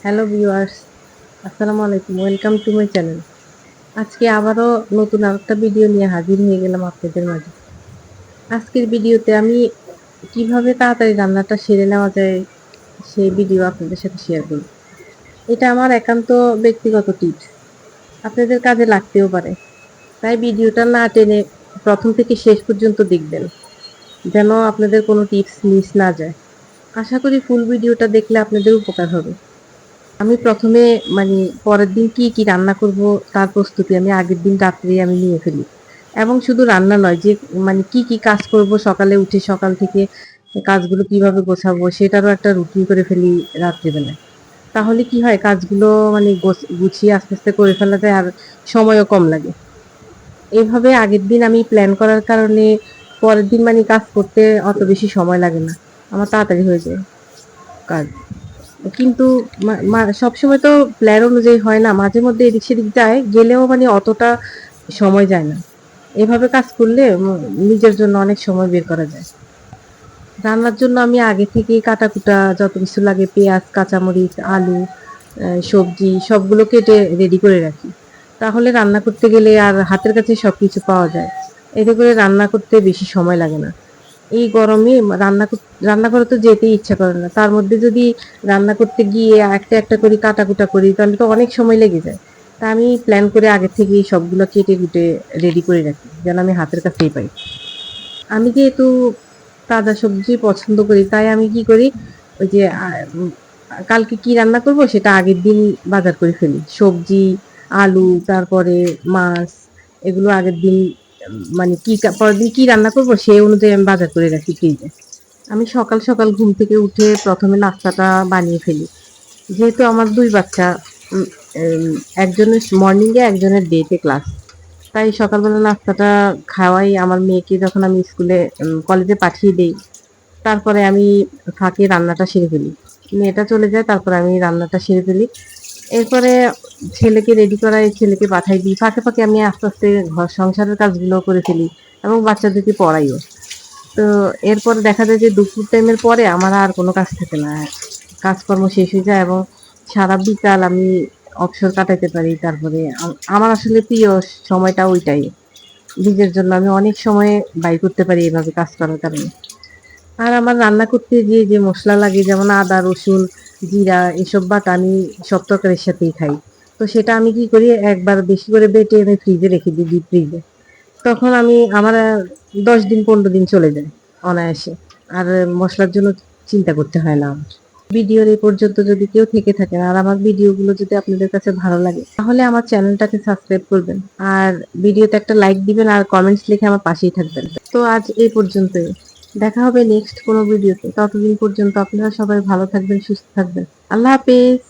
Hello viewers, আসসালামু আলাইকুম। Welcome to my channel. আজকে আবারও নতুন আরেকটা ভিডিও নিয়ে হাজির হয়ে গেলাম আপনাদের মাঝে। আজকের ভিডিওতে আমি কিভাবে তাড়াতাড়ি রান্নাটা সেরে নেওয়া যায় সেই ভিডিও আপনাদের সাথে শেয়ার করব। এটা আমার একান্ত ব্যক্তিগত টিপস। আপনাদের কাজে লাগতেও পারে। তাই ভিডিওটা না টেনে প্রথম থেকে শেষ পর্যন্ত দেখবেন, যেন আপনাদের কোনো টিপস মিস না যায়। আশা করি ফুল ভিডিওটা দেখলে আপনাদের উপকার হবে। আমি ১ম এ মানে পরের দিন কি রান্না করব তার প্রস্তুতি আমি আগের দিন রাত্রেই আমি নিয়ে ফেলি। এবং শুধু রান্না নয় যে মানে কি কাজ করব সকালে উঠে সকাল থেকে কাজগুলো কিভাবে গোছাবো সেটারও একটা রুটিন করে ফেলি রাত্রিবেলায়। তাহলে কি হয় কাজগুলো মানে গুছিয়ে আস্তে, আস্তে করে ফেলা যায় আর সময়ও কম লাগে। এভাবে আগের দিন আমি প্ল্যান করার কারণে পরের দিন মানে কাজ করতে অত বেশি সময় লাগে না। আমার তাড়াতাড়ি হয়ে যায় কাজ। কিন্তু সবসময় তো প্ল্যান অনুযায়ী হয় না। মাঝে মধ্যে এদিক সেদিক যায়, গেলেও মানে অতটা সময় যায় না। এভাবে কাজ করলে নিজের জন্য অনেক সময় বের করা যায়। রান্নার জন্য আমি আগে থেকেই কাটাকুটা যত কিছু লাগে পেঁয়াজ, কাঁচামরিচ, আলু, সবজি সবগুলো কেটে রেডি করে রাখি। তাহলে রান্না করতে গেলে আর হাতের কাছে সবকিছু পাওয়া যায়। এতে করে রান্না করতে বেশি সময় লাগে না। এই গরমে রান্না করে তো যেতেই ইচ্ছা করে না। তার মধ্যে যদি রান্না করতে গিয়ে একটা করে কাটাকুটা করি তাহলে তো অনেক সময় লেগে যায়। তা আমি প্ল্যান করে আগে থেকেই সবগুলো কেটে-কুটে রেডি করে রাখি। যেন আমি হাতের কাছেই পাই। আমি যেহেতু তাজা সবজি পছন্দ করি তাই আমি কি করি ওই যে কালকে কি রান্না করব সেটা আগের দিন বাজার করে ফেলি। সবজি, আলু, তারপরে মাছ এগুলো আগের দিন মানে পরের দিন কি রান্না করব সেই অনুযায়ী আমি বাজার করে রাখি ফ্রিজে। আমি সকাল, সকাল ঘুম থেকে উঠে ১ম এ নাস্তাটা বানিয়ে ফেলি। যেহেতু আমার ২ বাচ্চা, উম এম একজনের মর্নিং এ একজনের ডে তে ক্লাস। তাই সকালবেলা নাস্তাটা খাওয়াই আমার মেয়েকে যখন আমি স্কুলে কলেজে পাঠিয়ে দেই, তারপরে আমি ফাঁকে রান্নাটা সেরে ফেলি। মেয়েটা চলে যায় তারপরে আমি রান্নাটা সেরে ফেলি। এরপরে ছেলেকে রেডি করাই, ছেলেকে পাঠাই দিই। ফাঁকে, ফাঁকে আমি আস্তে, আস্তে ঘর সংসারের কাজগুলো করে ফেলি এবং বাচ্চাদেরকে পড়াইও। তো এরপর দেখা যায় যে দুপুর টাইমের পরে আমার আর কোনো কাজ থাকে না। কাজকর্ম শেষ হয়ে যায় এবং সারা বিকাল আমি অবসর কাটাইতে পারি। তারপরে আমার আসলে প্রিয় সময়টা ওইটাই। নিজের জন্য আমি অনেক সময় ব্যয় করতে পারি এভাবে কাজ করার কারণে। আর আমার রান্না করতে যে মসলা লাগে যেমন আদা, রসুন, জিরা এসব বাটা আমি সব তরকারির সাথেই খাই। তো সেটা আমি কি করি একবার বেশি করে বেটে আমি ফ্রিজে রেখে দিই ডিপ ফ্রিজে। তখন আমার ১০ দিন ১৫ দিন চলে যায় অনায়াসে। আর মসলার জন্য চিন্তা করতে হয় না আমার। ভিডিওর এই পর্যন্ত যদি কেউ থেকে থাকেন আর আমার ভিডিওগুলো যদি আপনাদের কাছে ভালো লাগে তাহলে আমার চ্যানেলটাকে সাবস্ক্রাইব করবেন। আর ভিডিওতে একটা লাইক দিবেন আর কমেন্টস লিখে আমার পাশেই থাকবেন। তো আজ এই পর্যন্তই। দেখা হবে নেক্সট কোনো ভিডিওতে। ততদিন পর্যন্ত আপনারা সবাই ভালো থাকবেন, সুস্থ থাকবেন। আল্লাহ হাফেজ।